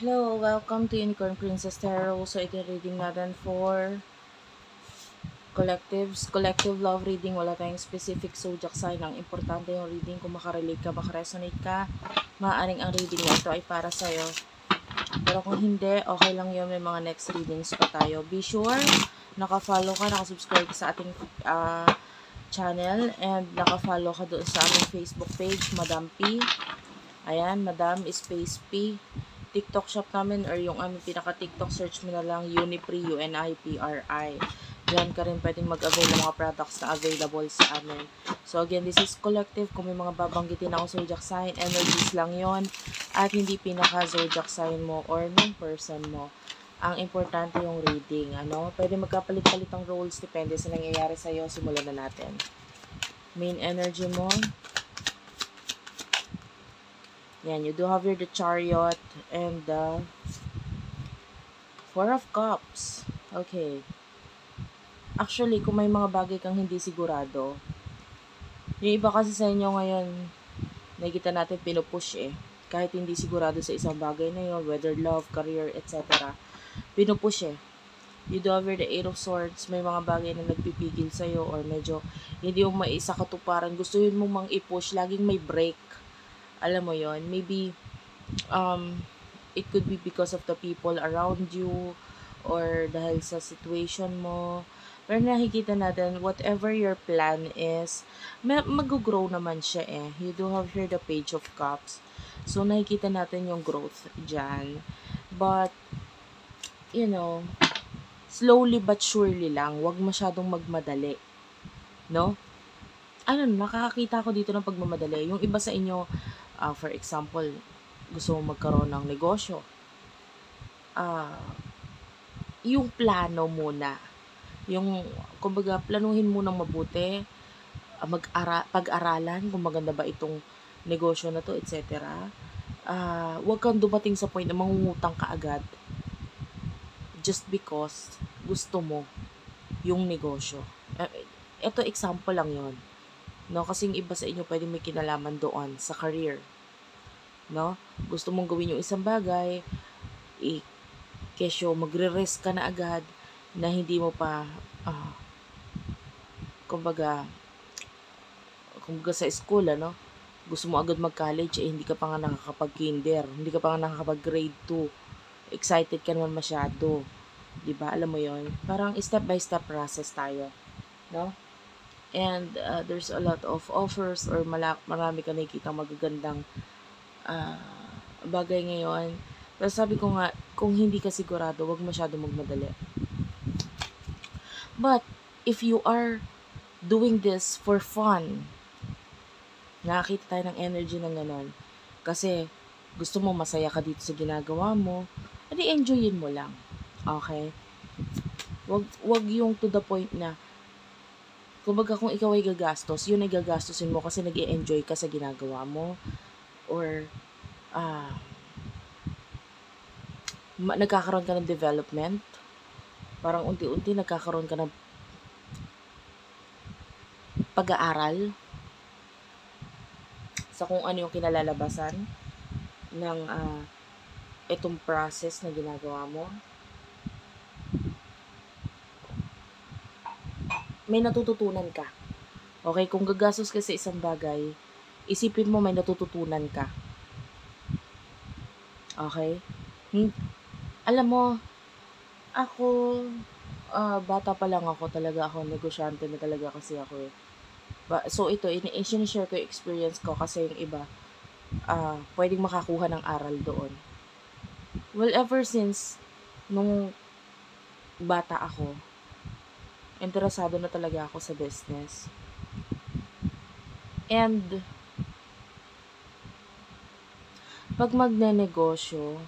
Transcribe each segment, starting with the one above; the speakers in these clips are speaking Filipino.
Hello, welcome to Unicorn Princess Tarot. So, ito yung reading natin for collectives. Collective love reading. Wala tayong specific zodiac sign. Ang importante yung reading. Kung makarelate ka, makaresonate ka, maaaring ang reading na ito ay para sa'yo. Pero kung hindi, okay lang yun. May mga next readings pa tayo. Be sure, naka-follow ka, naka-subscribe ka sa ating channel, and naka-follow ka doon sa aming Facebook page, Madam P. Ayan, Madam Space P. TikTok shop namin or yung aming pinaka-TikTok search mo na lang Unipri, UNIPRI. Diyan ka rin pwedeng mag-avail ng mga products na available sa amin. So again, this is collective. Kung may mga babanggitin ako zodiac sign, energies lang yon at hindi pinaka-zodiac sign mo or ng person mo. Ang importante yung reading. Pwede magkapalit-palit ang roles depende sa nangyayari sa'yo. Simulan na natin. Main energy mo. Yan, you do have here the Chariot and the Four of Cups. Okay. Actually, kung may mga bagay kang hindi sigurado, yung iba kasi sa inyo ngayon, nakikita natin pinupush Kahit hindi sigurado sa isang bagay na yun, whether love, career, etc. Pinupush You do have here the Eight of Swords. May mga bagay na nagpipigil sa'yo or medyo hindi mo maisa katuparan. Gusto yun mo mang i-push, laging may break. Alam mo yon, maybe it could be because of the people around you or dahil sa situation mo. Pero nakikita natin, whatever your plan is, mag-grow naman siya You do have here the Page of Cups. So, nakikita natin yung growth dyan. But, slowly but surely lang. Huwag masyadong magmadali. No? Nakakakita ko dito ng pagmamadali. Yung iba sa inyo, for example, gusto mong magkaroon ng negosyo. Yung plano muna. Yung, kumbaga, planuhin mo ng mabuti. Pag-aralan kung maganda ba itong negosyo na to, etc. Huwag kang dumating sa point na mangungutang ka agad. Just because gusto mo yung negosyo. Ito, example lang yon. No, kasi yung iba sa inyo pwede may kinalaman doon sa career. No? Gusto mong gawin yung isang bagay, kesyo magre-risk ka na agad na hindi mo pa kumbaga sa school, gusto mo agad mag-college, hindi ka pa nga nakakapag-kinder, hindi ka pa nga nakakapag-grade 2. Excited ka naman masyado. 'Di ba? Alam mo 'yon. Parang step by step process tayo, no? And there's a lot of offers or marami ka nakikita magagandang bagay ngayon. Pero sabi ko nga, kung hindi ka sigurado, wag masyado magmadali. But, if you are doing this for fun, nakakita tayo ng energy ng ganon. Kasi, gusto mo masaya ka dito sa ginagawa mo, edi enjoyin mo lang. Okay? Wag yung to the point na kumbaga kung ikaw ay gagastos, yun ay gagastusin mo kasi nag-i-enjoy ka sa ginagawa mo. Or, nagkakaroon ka ng development. Parang unti-unti nagkakaroon ka ng pag-aaral sa kung ano yung kinalalabasan ng itong process na ginagawa mo. May natututunan ka. Okay, kung gagastos ka sa isang bagay, isipin mo may natututunan ka. Okay? Alam mo, ako, bata pa lang ako, negosyante na talaga kasi ako So ito, sinishare ko yung experience ko kasi yung iba, pwedeng makakuha ng aral doon. Well, ever since, nung bata ako, interesado na talaga ako sa business. And, pag magnenegosyo,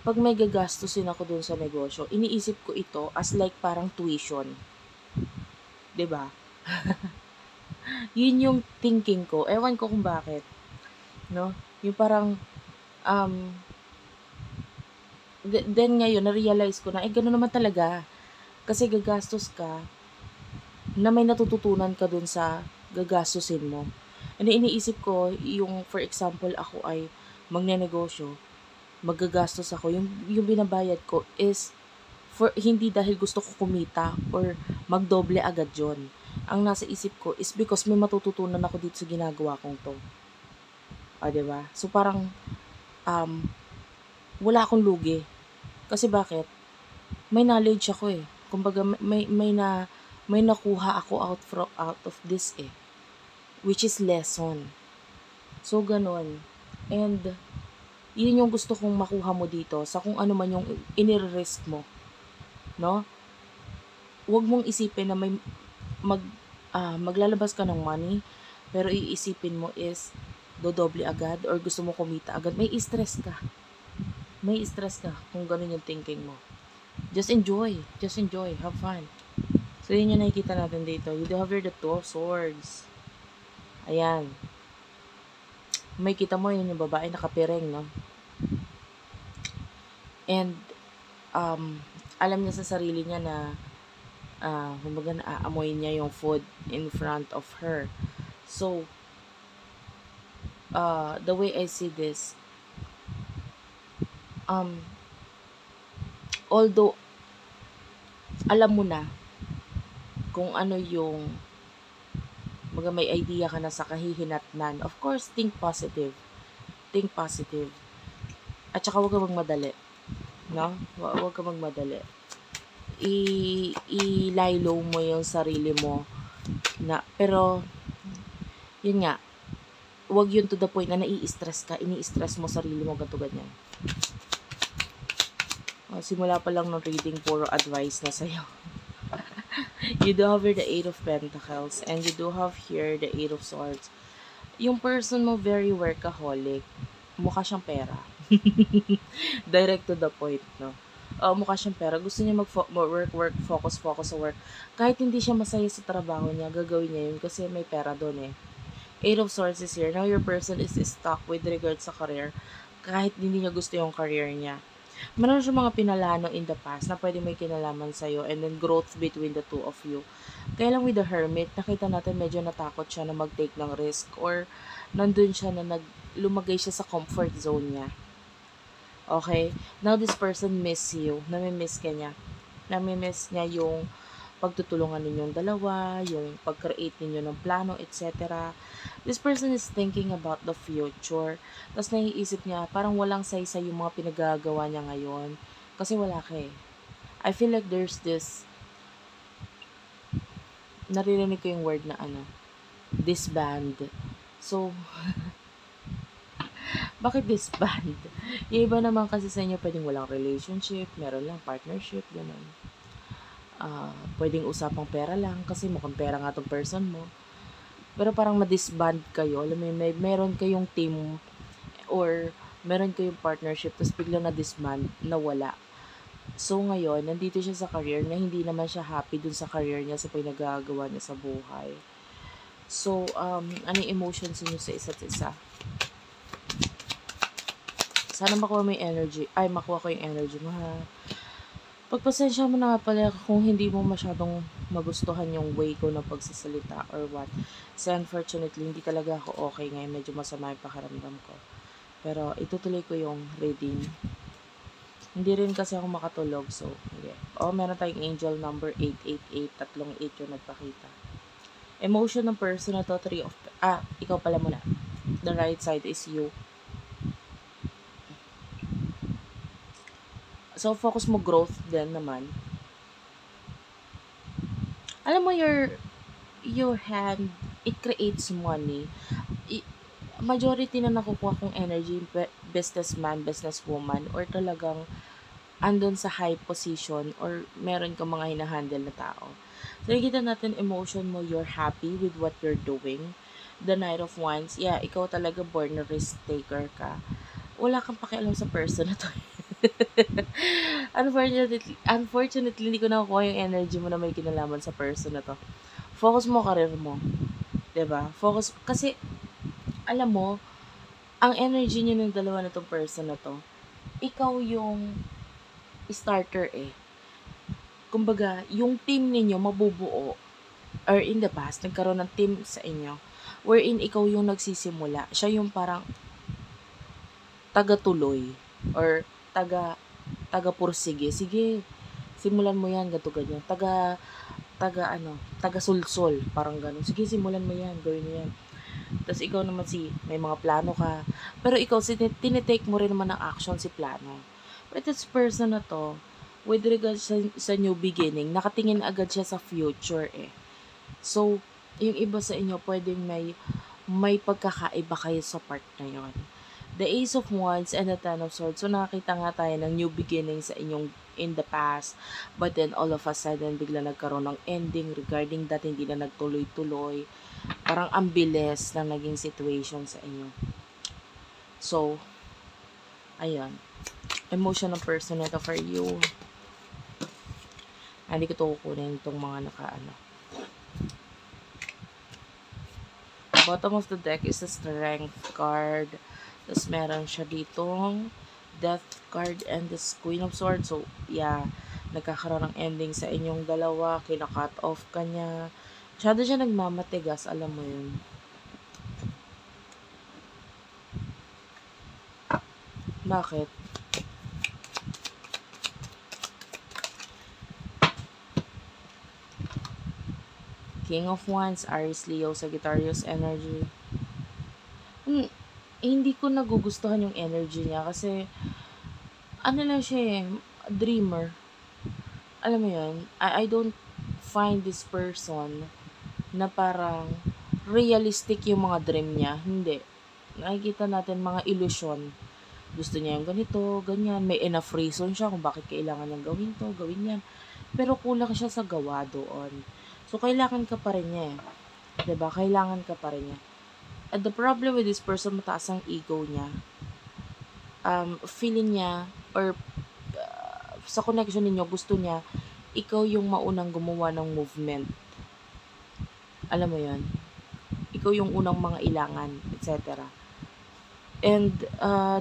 pag may gagastusin ako dun sa negosyo, iniisip ko ito as like parang tuition. 'Di ba? Yun yung thinking ko. Ewan ko kung bakit. No? Yung parang, then ngayon, na-realize ko na, gano'n naman talaga. Kasi gagastos ka, na may natututunan ka dun sa gagastusin mo. And iniisip ko, yung for example, ako ay magnenegosyo, maggagastos ako, yung binabayad ko is for hindi dahil gusto ko kumita or magdoble agad yon. Ang nasa isip ko is because may matututunan ako dito sa ginagawa kong to. Diba? So parang um, wala akong lugi. Kasi bakit? May knowledge ako eh. Kumbaga may nakuha ako out of this eh, which is lesson. So ganon. And yun yung gusto kong makuha mo dito sa kung ano man yung inire-risk mo, no? Huwag mong isipin na maglalabas ka ng money, pero iisipin mo is dodoble agad or gusto mo kumita agad. May stress ka kung ganun yung thinking mo. Just enjoy, have fun. So yun yung nakikita natin dito. You do have here the Two of Swords. Ayan. May kita mo yun yung babae nakapiring, no? And alam niya sa sarili niya na kumbaga naaamoy niya yung food in front of her. So the way I see this, although alam mo na kung ano yung may idea ka na sa kahihinatnan, of course, think positive. At saka huwag ka magmadali, no? Huwag ka magmadali. I-lie low mo yung sarili mo na, pero yun nga, huwag yun to the point na nai-stress ka, ini-stress mo sarili mo, ganito ganyan. Simula pa lang ng reading, puro advice na sa'yo. You do have here the Eight of Pentacles, and you do have here the Eight of Swords. Yung person mo, very workaholic. Mukha siyang pera. Direct to the point, no? Mukha siyang pera. Gusto niya work, focus sa work. Kahit hindi siya masaya sa trabaho niya, gagawin niya yun kasi may pera doon eh. Eight of Swords is here. Now your person is stuck with regards sa career. Kahit hindi niya gusto yung career niya. Meron siya mga pinalano in the past na pwede may kinalaman sa'yo, and then growth between the two of you. Kaya lang with the Hermit, nakita natin medyo natakot siya na mag-take ng risk, or nandun siya na lumagay siya sa comfort zone niya. Okay? Now this person miss you. Nami-miss ka niya. Nami-miss niya yung pagtutulungan ninyong dalawa, yung pag-create ninyo ng plano, etc. This person is thinking about the future. Tapos naiisip niya, parang walang saysay yung mga pinagagawa niya ngayon. Kasi wala ka eh. I feel like there's this, naririnig ko yung word na disband. So, bakit disband? Yung iba naman kasi sa inyo pwedeng walang relationship, meron lang partnership, gano'n. Pwedeng usapang pera lang kasi mukhang pera nga tong person mo. Pero parang ma-disband kayo. Alam mo, meron kayong team or meron kayong partnership tapos biglang na-disband, nawala. So ngayon, nandito siya sa career na hindi naman siya happy dun sa career niya, sa pinagagawa niya sa buhay. So, ano yung emotions niyo sa isa't isa? Sana makuha mo yung energy. Makuha ko yung energy mo, ha? Pagpasensya mo na nga pala kung hindi mo masyadong magustuhan yung way ko na pagsasalita or what. So, unfortunately, hindi talaga ako okay ngayon. Medyo masama yung pakiramdam ko. Pero, itutuloy ko yung reading. Hindi rin kasi ako makatulog. So, okay. Meron tayong angel number 888. 38 yung nagpakita. Emotion ng person na to, 3 of... ikaw pala muna. The right side is you. So, focus mo growth din naman. Alam mo, your hand, it creates money. Majority na nakukuha kong energy, businessman, businesswoman, or talagang andon sa high position, or meron kang mga hinahandle na tao. So, nakikita natin emotion mo, you're happy with what you're doing. The Knight of Wands, yeah, ikaw talaga born na risk taker ka. Wala kang pakialam sa person na to. Unfortunately, hindi ko nakukuha yung energy mo na may kinalaman sa person na to. Focus mo career mo. 'Di ba? Focus, kasi alam mo, ang energy niyo ng dalawa na tong person na to, ikaw yung starter eh. Kumbaga, yung team ninyo mabubuo, or in the past, nagkaroon ng team sa inyo, wherein ikaw yung nagsisimula. Siya yung parang taga-tuloy or taga-pursige. Sige, simulan mo yan, gato ganyan. Taga-sulsol, parang ganun. Sige, simulan mo yan, gawin mo yan. Tapos ikaw naman may mga plano ka. Pero ikaw, tinitake mo rin naman ng action si plano. But this person na to, with regards sa new beginning, nakatingin agad siya sa future eh. So, yung iba sa inyo, pwedeng may pagkakaiba kayo sa part na yon. The Ace of Wands and the Ten of Swords. So, nakakita nga tayo ng new beginning sa inyong in the past. But then, all of a sudden, bigla nagkaroon ng ending regarding that, hindi na nagtuloy-tuloy. Parang ang bilis ng naging situation sa inyo. So, ayun. Emotion ng person nito for you. Hindi ko ito kukunin itong mga nakaano. Bottom of the deck is the Strength card. Tapos meron siya ditong Death card and the Queen of Swords. So, yeah, nagkakaroon ng ending sa inyong dalawa. Kina-cut off ka niya. Masyado siya nagmamatigas, alam mo yun. Bakit? King of Wands, Aries, Leo, Sagittarius energy. Hindi ko nagugustuhan yung energy niya kasi ano lang siya dreamer. Alam mo yun, I don't find this person na parang realistic yung mga dream niya. Hindi. Nakikita natin mga illusion. Gusto niya yung ganito, ganyan. May enough reason siya kung bakit kailangan niyang gawin to, gawin yan. Pero kulang siya sa gawa doon. So, kailangan ka pa rin niya eh. Diba? Kailangan ka pa rin niya. And the problem with this person, mataas ang ego niya. Feeling niya, or sa connection ninyo, gusto niya, ikaw yung maunang gumawa ng movement. Alam mo yun? Ikaw yung unang mga ilangan, etc. And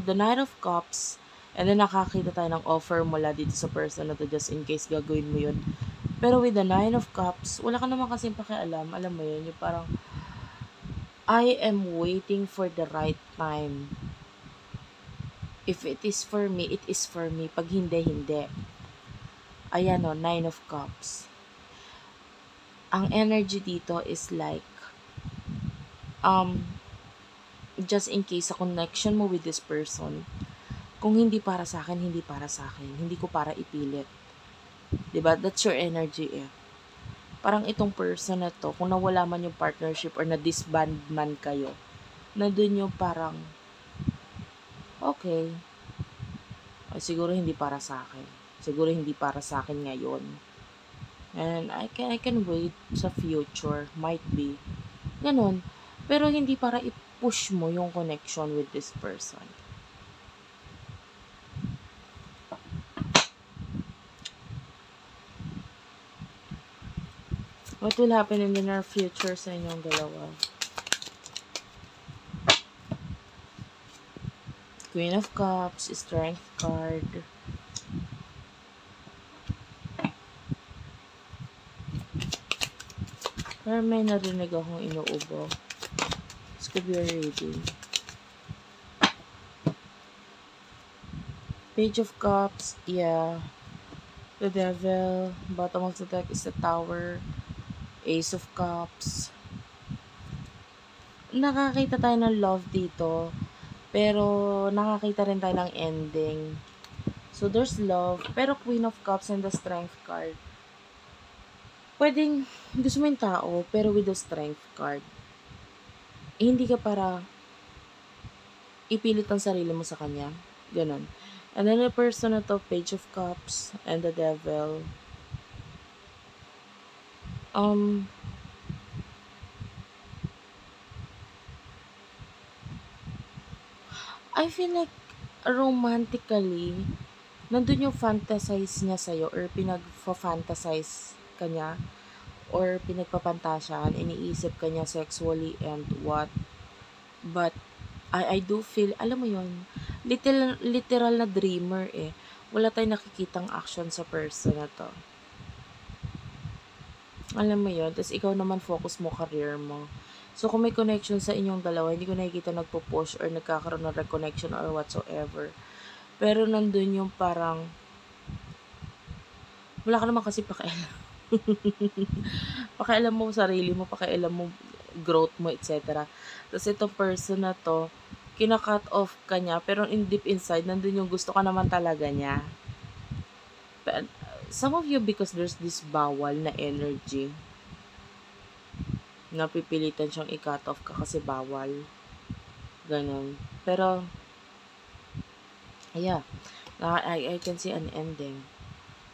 the Knight of Cups, and then nakakita tayo ng offer mula dito sa person na to just in case gagawin mo yun. Pero with the Nine of Cups, wala ka naman kasing pakialam. Alam mo yun, yung parang, I am waiting for the right time. If it is for me, it is for me. Pag hindi, hindi. Ayan o, Nine of Cups. Ang energy dito is like, just in case sa connection mo with this person, kung hindi para sa akin, hindi para sa akin. Hindi ko para ipilit. Diba? That's your energy eh. Parang itong person na to, kung nawala man yung partnership or na-disband man kayo, na dun yung parang, okay, siguro hindi para sa akin. Siguro hindi para sa akin ngayon. And I can wait sa future. Might be. Ganon. Pero hindi para i-push mo yung connection with this person. What will happen in the near future sa inyong dalawa? Queen of Cups, Strength card. Pero may narinig akong inuubo. This could be a reading. Page of Cups, yeah. The Devil. Bottom of the deck is the Tower. Ace of Cups. Nakakita tayo ng love dito. Pero nakakita rin tayo ng ending. So there's love. Pero Queen of Cups and the Strength card. Pwedeng gusto mo yung tao, pero with the Strength card. Hindi ka para ipilit ang sarili mo sa kanya. Ganon. And then the person na to, Page of Cups and the Devil. I feel like romantically, nandun yung fantasize niya sa'yo or pinag-fantasize ka niya or pinagpapantasyan, iniisip ka niya sexually and what. But, I do feel, alam mo yun, literal na dreamer eh. Wala tayong nakikitang action sa person na to. Alam mo yun, tapos ikaw naman focus mo career mo. So, kung may connection sa inyong dalawa, hindi ko nakikita nagpo-push or nagkakaroon ng reconnection or whatsoever. Pero nandun yung parang, wala ka naman kasi pakialam. Pakialam mo sarili mo, pakialam mo growth mo, etc. Tapos itong person na to, kina-cut off ka niya, pero in deep inside, nandun yung gusto ka naman talaga niya. But, some of you, because there's this bawal na energy, napipilitan siyang i-cut off ka kasi bawal. Ganon. Pero, yeah, I can see an ending.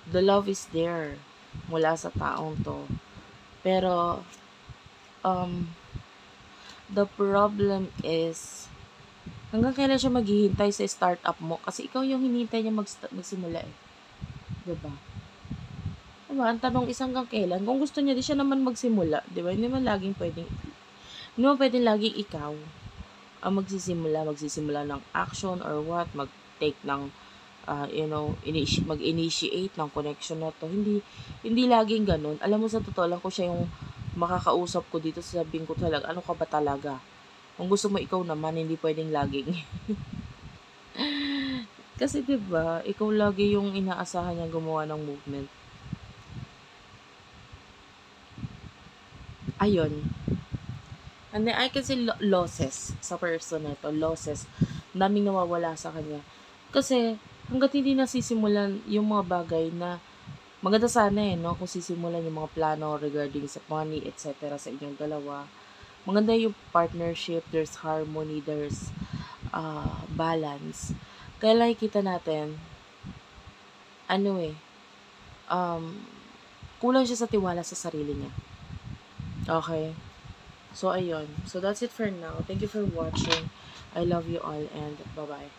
The love is there mula sa taong to. Pero, the problem is, hanggang kailan siya maghihintay sa startup mo? Kasi ikaw yung hinihintay niya magsimula eh. Diba? Diba? Ang tanong is hanggang kailan? Kung gusto niya, di siya naman magsimula. Diba? Hindi naman pwedeng laging ikaw ang magsisimula ng action or what, mag-take ng, mag-initiate ng connection na to. Hindi laging ganun. Alam mo, sa totoo lang, ko siya yung makakausap ko dito, sabihin ko talaga, ano ka ba talaga? Kung gusto mo ikaw naman, hindi pwedeng laging. Kasi 'di ba, ikaw lagi yung inaasahan niya gumawa ng movement. Ayun. And then I can see losses sa person na to, losses. Daming nawawala sa kanya. Kasi hangga't hindi nasisimulan yung mga bagay na maganda sana no, kung sisimulan yung mga plano regarding sa money, etc. sa inyong dalawa. Maganda yung partnership, there's harmony, there's balance. Kaya nakikita natin, kulang siya sa tiwala sa sarili niya. Okay? So, ayun. So, that's it for now. Thank you for watching. I love you all and bye-bye.